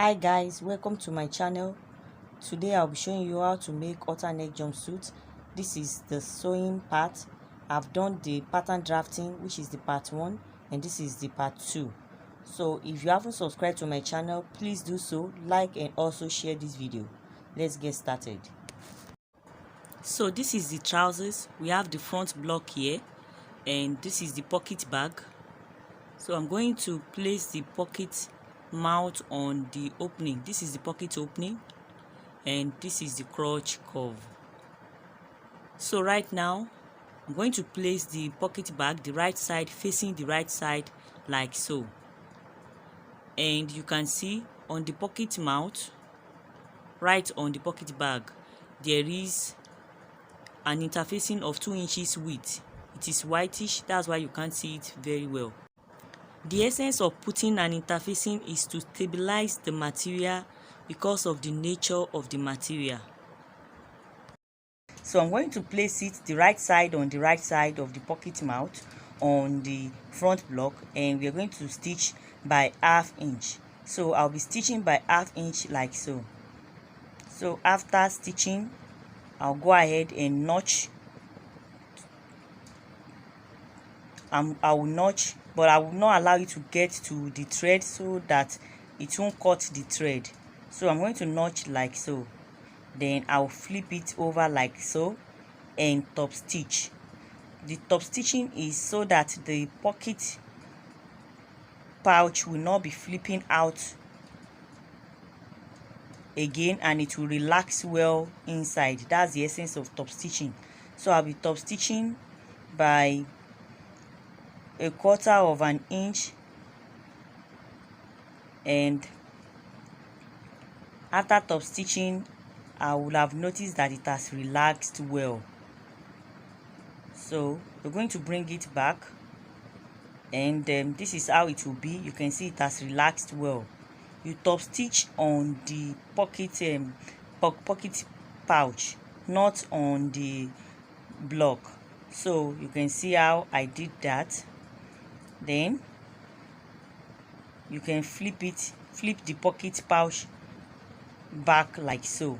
Hi guys, welcome to my channel. Today I'll be showing you how to make halter neck jumpsuit. This is the sewing part. I've done the pattern drafting, which is the part 1, and this is the part 2. So if you haven't subscribed to my channel, please do so, like and also share this video. Let's get started. So this is the trousers. We have the front block here, and this is the pocket bag. So I'm going to place the pocket mouth on the opening. This is the pocket opening, and this is the crotch curve. So right now I'm going to place the pocket bag, the right side facing the right side, like so. And you can see on the pocket mouth, right on the pocket bag, there is an interfacing of 2 inches width. It is whitish, that's why you can't see it very well. The essence of putting an interfacing is to stabilize the material because of the nature of the material. So I'm going to place it the right side on the right side of the pocket mouth on the front block, and we are going to stitch by 1/2 inch. So I'll be stitching by 1/2 inch like so. So after stitching, I'll go ahead and notch. I will notch, but I will not allow it to get to the thread so that it won't cut the thread. So I'm going to notch like so. Then I'll flip it over like so and top stitch. The top stitching is so that the pocket pouch will not be flipping out again, and it will relax well inside. That's the essence of top stitching. So I'll be top stitching by 1/4 inch, and after top stitching I will have noticed that it has relaxed well. So we're going to bring it back, and this is how it will be. You can see it has relaxed well. You top stitch on the pocket pouch, not on the block. So you can see how I did that. Then you can flip the pocket pouch back like so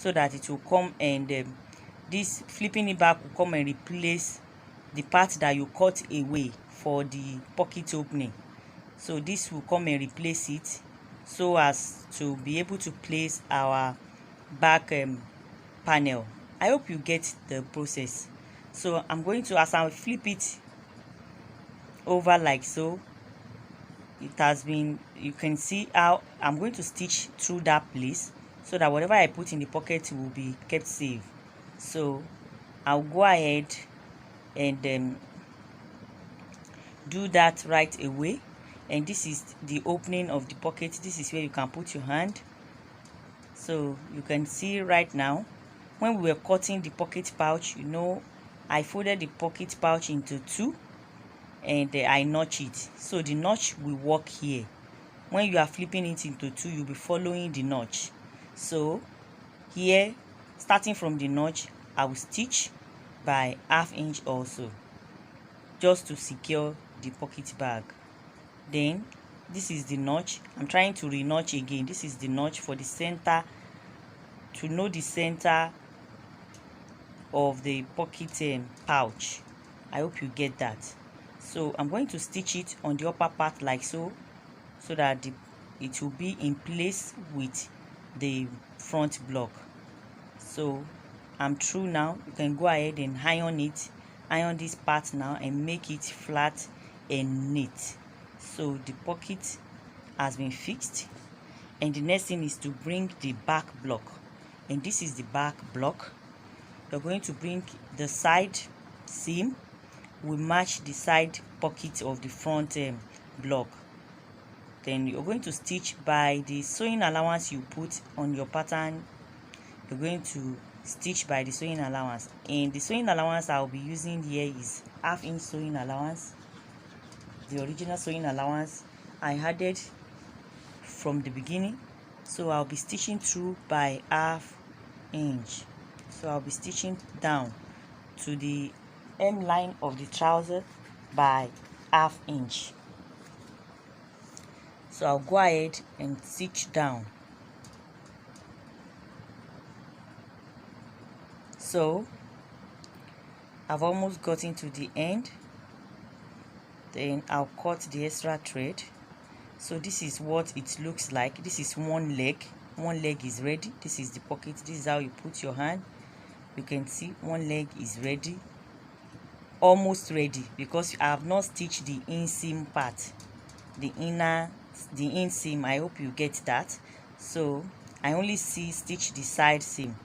that it will come, and this flipping it back will come and replace the part that you cut away for the pocket opening. So this will come and replace it so as to be able to place our back panel. I hope you get the process. So I'm going to, as I flip it over like so, it has been, you can see how I'm going to stitch through that place so that whatever I put in the pocket will be kept safe. So I'll go ahead and do that right away. And this is the opening of the pocket. This is where you can put your hand. So you can see right now, when we were cutting the pocket pouch, you know, I folded the pocket pouch into 2, and I notch it. So the notch will work here. When you are flipping it into 2, you'll be following the notch. So here, starting from the notch, I will stitch by 1/2 inch also, just to secure the pocket bag. Then this is the notch. I'm trying to re-notch again. This is the notch for the center, to know the center of the pocket pouch. I hope you get that. So I'm going to stitch it on the upper part like so that it will be in place with the front block. So I'm through now. You can go ahead and iron this part now and make it flat and neat. So the pocket has been fixed, and the next thing is to bring the back block, and this is the back block. You're going to bring the side seam will match the side pocket of the front block. Then you're going to stitch by the sewing allowance you put on your pattern. You're going to stitch by the sewing allowance, and the sewing allowance I'll be using here is 1/2 inch sewing allowance. The original sewing allowance I added from the beginning, so I'll be stitching through by 1/2 inch. So I'll be stitching down to the hem line of the trouser by 1/2 inch. So I'll go ahead and stitch down. So I've almost gotten to the end. Then I'll cut the extra thread. So this is what it looks like. This is one leg. One leg is ready. This is the pocket. This is how you put your hand. You can see one leg is ready, almost ready, because I have not stitched the inseam part, the inseam. I hope you get that. So I only stitch the side seam.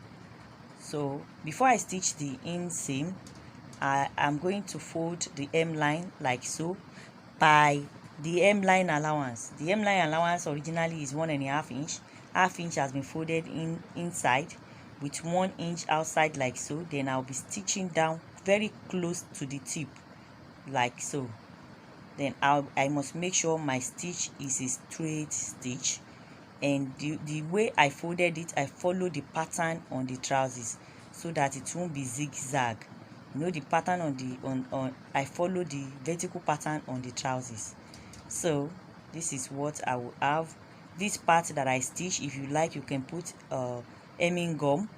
So before I stitch the inseam, I am going to fold the hemline like so by the hemline allowance. The hemline allowance originally is 1.5 inch. Half inch has been folded inside with 1 inch outside like so. Then I'll be stitching down very close to the tip like so. Then I must make sure my stitch is a straight stitch, and the way I folded it, I follow the pattern on the trousers so that it won't be zigzag. You know, the pattern on I follow the vertical pattern on the trousers. So this is what I will have. This part that I stitch, if you like, you can put hemming gum,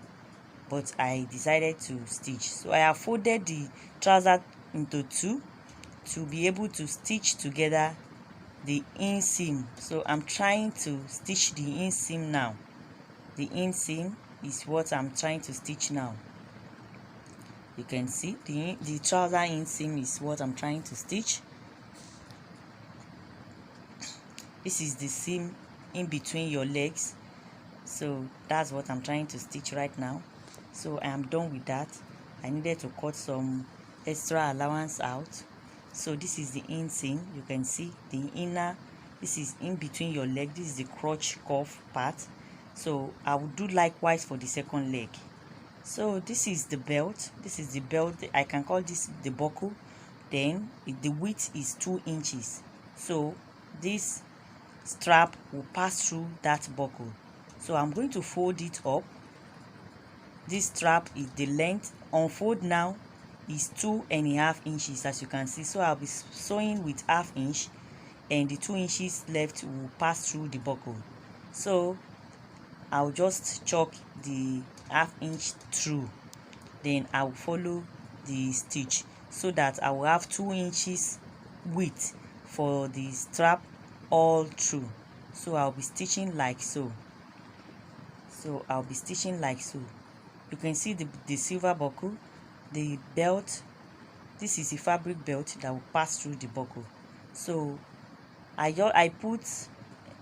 but I decided to stitch. So I have folded the trouser into two to be able to stitch together the inseam. So I'm trying to stitch the inseam now. The inseam is what I'm trying to stitch now. You can see the trouser inseam is what I'm trying to stitch. This is the seam in between your legs. So that's what I'm trying to stitch right now. So I am done with that. I needed to cut some extra allowance out. So this is the inseam. You can see the inner, this is in between your leg. This is the crotch cuff part. So I will do likewise for the second leg. So this is the belt. This is the belt. I can call this the buckle. Then the width is 2 inches. So this strap will pass through that buckle. So I'm going to fold it up. This strap is the length. Unfold now is 2.5 inches, as you can see. So I'll be sewing with 1/2 inch, and the 2 inches left will pass through the buckle. So I'll just chalk the 1/2 inch through, then I'll follow the stitch so that I will have 2 inches width for the strap all through. So I'll be stitching like so. So I'll be stitching like so. You can see the silver buckle, the belt. This is a fabric belt that will pass through the buckle. So I put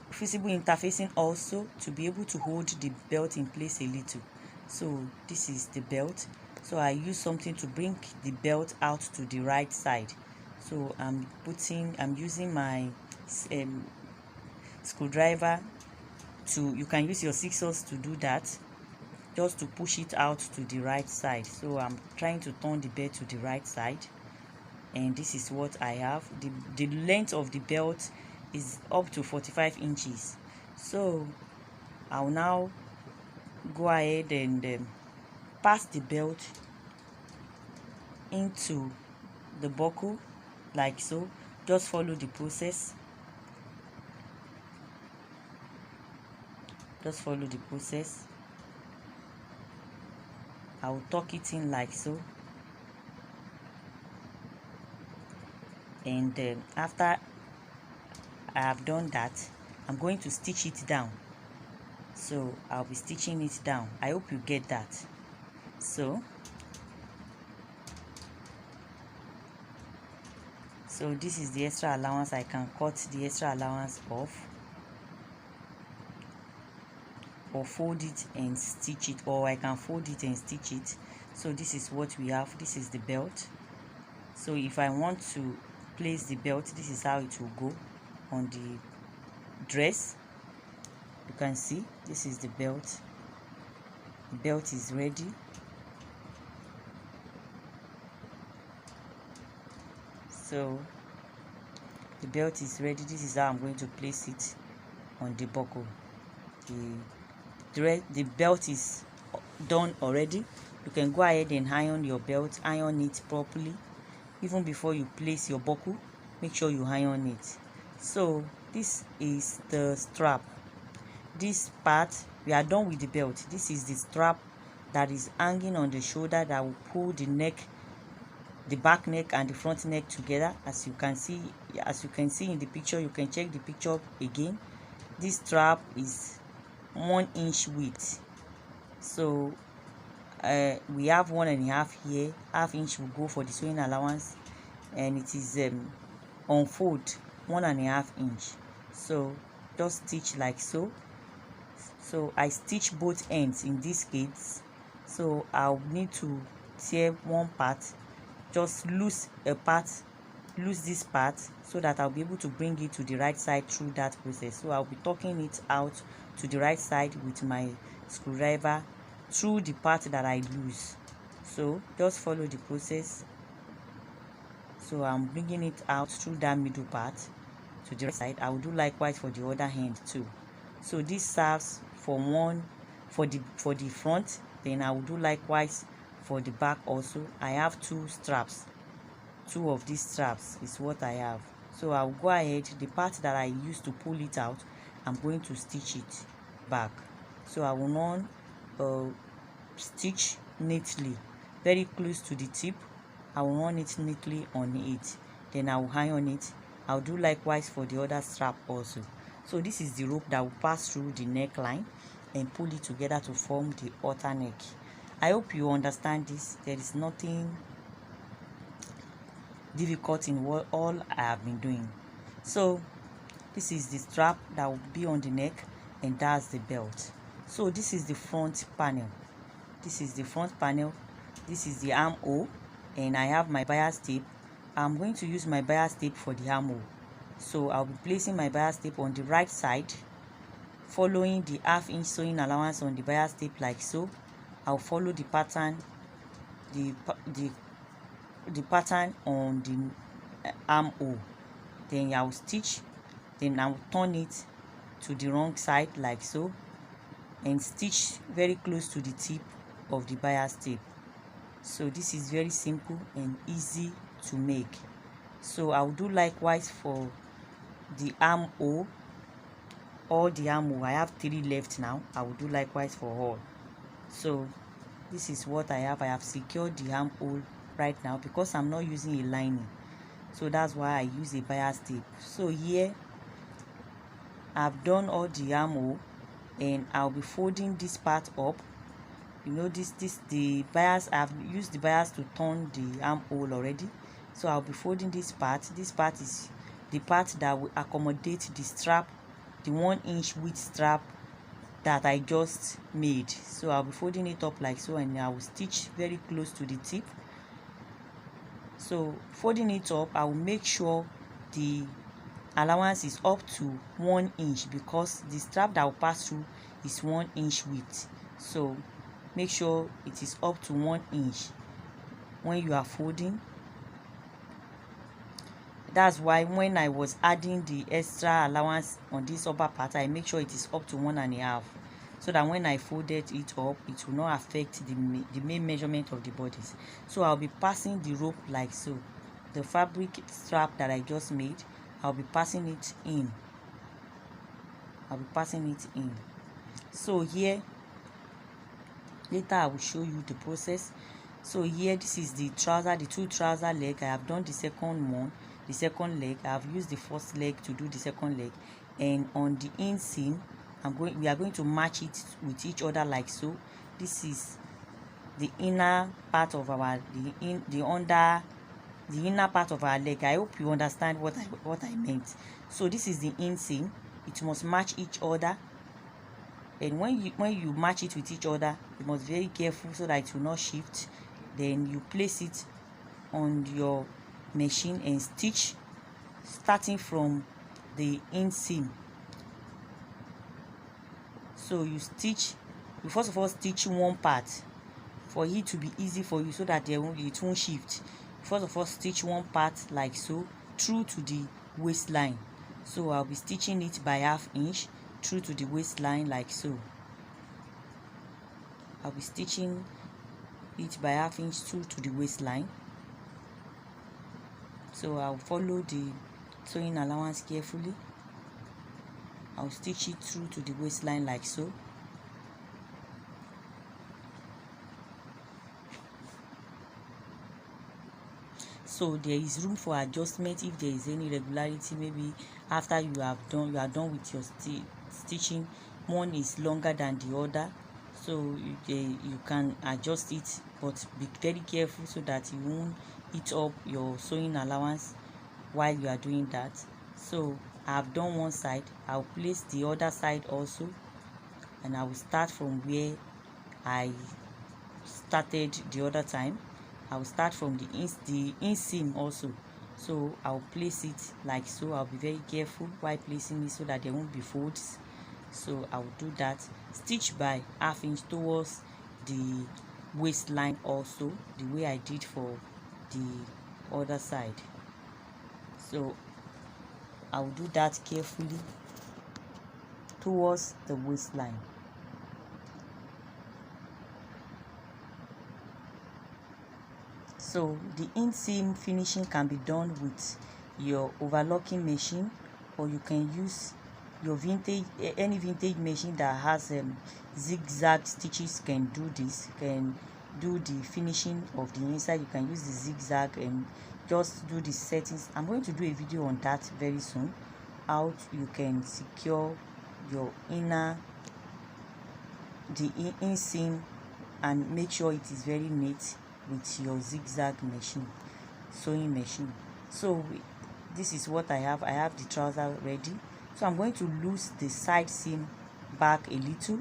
fusible interfacing also to be able to hold the belt in place a little. So this is the belt. So I use something to bring the belt out to the right side. So I'm using my screwdriver to, you can use your scissors to do that, just to push it out to the right side. So I'm trying to turn the belt to the right side, and this is what I have. The length of the belt is up to 45 inches. So I'll now go ahead and pass the belt into the buckle like so. Just follow the process. Just follow the process. I will tuck it in like so, and after I have done that, I'm going to stitch it down. So I'll be stitching it down. I hope you get that. So this is the extra allowance. I can cut the extra allowance off, or fold it and stitch it, or I can fold it and stitch it. So this is what we have. This is the belt. So if I want to place the belt, this is how it will go on the dress. You can see this is the belt. The belt is ready. So the belt is ready. This is how I'm going to place it on the buckle. The belt is done already. You can go ahead and iron your belt, iron it properly. Even before you place your buckle, make sure you iron it. So this is the strap. This part, we are done with the belt. This is the strap that is hanging on the shoulder that will pull the neck, the back neck and the front neck together. As you can see in the picture, you can check the picture again. This strap is 1 inch width, so we have 1.5 here. Half inch will go for the sewing allowance, and it is on fold 1.5 inch. So just stitch like so. So I stitch both ends in this case, so I'll need to tear one part, just loose a part, loose this part, so that I'll be able to bring it to the right side through that process. So I'll be tucking it out to the right side with my screwdriver through the part that I lose. So just follow the process. So I'm bringing it out through that middle part to the right side. I will do likewise for the other hand too. So this serves for one for the front, then I will do likewise for the back also. I have 2 straps. 2 of these straps is what I have. So I'll go ahead, the part that I used to pull it out, I'm going to stitch it back. So I will not stitch neatly very close to the tip. I will run it neatly on it, then I will iron it. I'll do likewise for the other strap also. So this is the rope that will pass through the neckline and pull it together to form the outer neck. I hope you understand this. There is nothing difficult in what all I have been doing. So this is the strap that will be on the neck, and that's the belt. So this is the front panel. This is the front panel. This is the armhole, and I have my bias tape. I'm going to use my bias tape for the armhole. So I'll be placing my bias tape on the right side, following the 1/2 inch sewing allowance on the bias tape like so. I'll follow the pattern, the pattern on the armhole. Then I'll stitch, then I'll turn it to the wrong side like so, and stitch very close to the tip of the bias tape. So this is very simple and easy to make. So I'll do likewise for the armhole, all the armhole. I have 3 left now. I will do likewise for all. So this is what I have. I have secured the armhole right now because I'm not using a lining, so that's why I use a bias tape. So here I've done all the armhole, and I'll be folding this part up. You know, the bias, I've used the bias to turn the armhole already, so I'll be folding this part. This part is the part that will accommodate the strap, the 1 inch width strap that I just made. So I'll be folding it up like so, and I will stitch very close to the tip. So folding it up, I will make sure the allowance is up to 1 inch, because the strap that will pass through is 1 inch width. So make sure it is up to 1 inch when you are folding. That's why when I was adding the extra allowance on this upper part, I make sure it is up to 1.5, so that when I folded it up, it will not affect the main measurement of the bodies. So I'll be passing the rope like so. The fabric strap that I just made, I'll be passing it in. So here, later I will show you the process. So here, this is the trouser, the 2 trouser leg. I have done the second one, the second leg. I have used the first leg to do the second leg, and on the inseam, we are going to match it with each other like so. This is the inner part of our the inner part of our leg. I hope you understand what I meant. So this is the inseam. It must match each other, and when you match it with each other, you must be very careful so that it will not shift. Then you place it on your machine and stitch, starting from the inseam. So you first of all stitch one part for it to be easy for you, so that it won't shift. First of all, stitch one part like so through to the waistline. So I'll be stitching it by 1/2 inch through to the waistline like so. I'll be stitching it by 1/2 inch through to the waistline. So I'll follow the sewing allowance carefully. I'll stitch it through to the waistline like so. So there is room for adjustment if there is any irregularity. Maybe after you are done with your stitching, one is longer than the other, so you can adjust it, but be very careful so that you won't eat up your sewing allowance while you are doing that. So I have done one side, I'll place the other side also, and I will start from where I started the other time. I will start from the inseam also. So I'll place it like so. I'll be very careful while placing it so that there won't be folds. So I will do that. Stitch by ½ inch towards the waistline also, the way I did for the other side. So I will do that carefully towards the waistline. So the inseam finishing can be done with your overlocking machine, or you can use your any vintage machine that has zigzag stitches can do this, can do the finishing of the inside. You can use the zigzag and just do the settings. I'm going to do a video on that very soon, how you can secure your the inseam and make sure it is very neat with your zigzag sewing machine. So this is what I have. I have the trouser ready, so I'm going to loose the side seam back a little.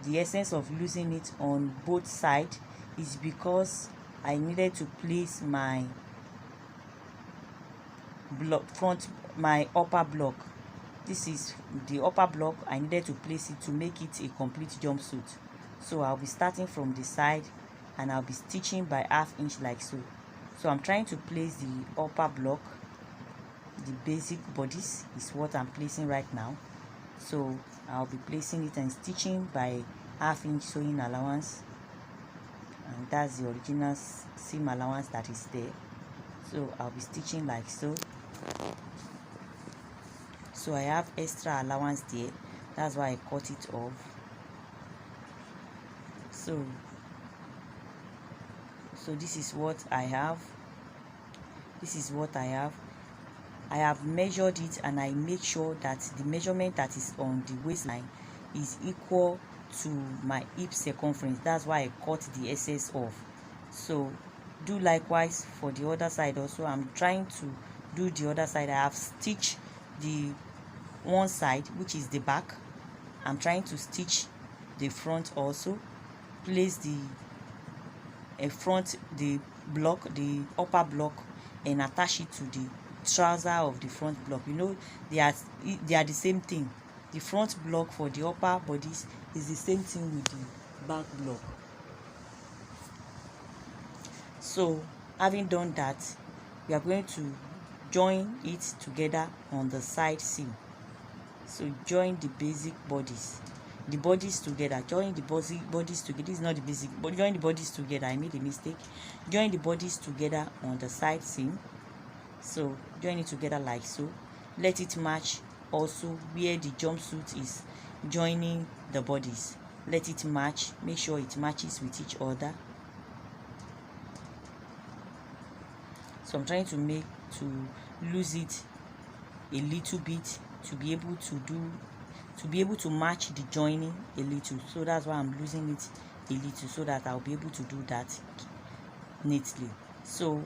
The essence of losing it on both sides is because I needed to place my upper block. This is the upper block. I needed to place it to make it a complete jumpsuit. So I'll be starting from the side and I'll be stitching by ½ inch like so. So I'm trying to place the upper block. The basic bodice is what I'm placing right now. So I'll be placing it and stitching by ½ inch sewing allowance, and that's the original seam allowance that is there. So I'll be stitching like so. So I have extra allowance there, that's why I cut it off. So this is what I have. This is what I have. I have measured it and I make sure that the measurement that is on the waistline is equal to my hip circumference. That's why I cut the excess off. So do likewise for the other side also. I'm trying to do the other side. I have stitched the one side, which is the back. I'm trying to stitch the front also. Place the the upper block, and attach it to the trouser of the front block. You know, they are the same thing. The front block for the upper bodies is the same thing with the back block. So having done that, we are going to join it together on the side seam. So join the basic bodies, the bodies together. Join the bodies together. This is not the basic, but join the bodies together. I made a mistake. Join the bodies together on the side seam. So join it together like so. Let it match also where the jumpsuit is joining the bodies. Let it match. Make sure it matches with each other. So I'm trying to lose it a little bit to be able to match the joining a little. So that's why I'm losing it a little, so that I'll be able to do that neatly. So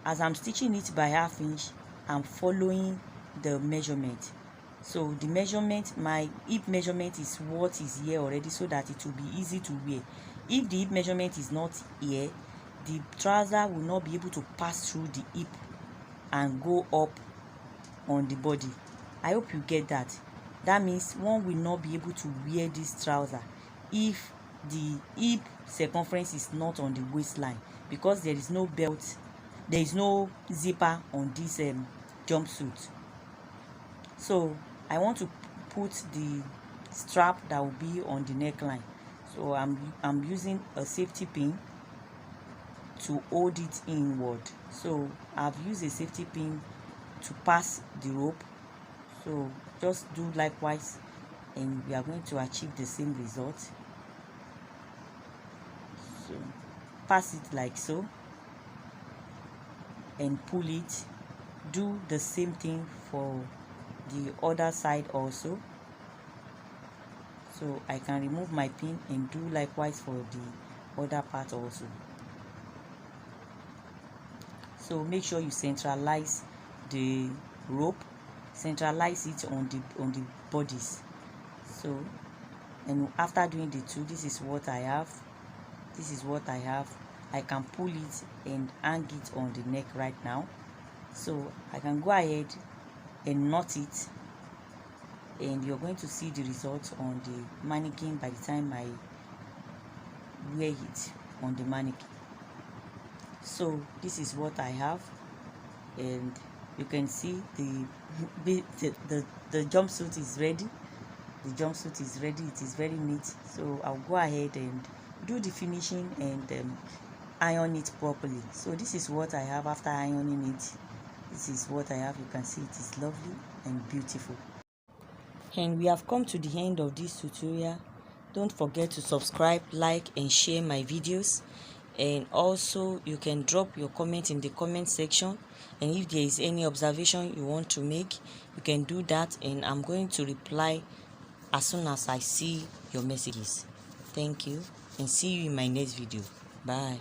as I'm stitching it by ½ inch, I'm following the measurement. So the measurement, my hip measurement is what is here already, so that it will be easy to wear. If the hip measurement is not here, the trouser will not be able to pass through the hip and go up on the body. I hope you get that. That means one will not be able to wear this trouser if the hip circumference is not on the waistline, because there is no belt, there is no zipper on this jumpsuit. So I want to put the strap that will be on the neckline. So I'm using a safety pin to hold it inward. So I've used a safety pin to pass the rope. So just do likewise and we are going to achieve the same result. So pass it like so and pull it. Do the same thing for the other side also. So I can remove my pin and do likewise for the other part also. So make sure you centralize the rope, centralize it on the bodies. So, and after doing the two, this is what I have. This is what I have. I can pull it and hang it on the neck right now. So I can go ahead and knot it, and you're going to see the results on the mannequin by the time I wear it on the mannequin. So this is what I have, and you can see the jumpsuit is ready. The jumpsuit is ready. It is very neat. So I'll go ahead and do the finishing and iron it properly. So this is what I have after ironing it. This is what I have. You can see it is lovely and beautiful. And we have come to the end of this tutorial. Don't forget to subscribe, like and share my videos, and also you can drop your comment in the comment section, and if there is any observation you want to make, you can do that, and I'm going to reply as soon as I see your messages. Thank you, and see you in my next video. Bye.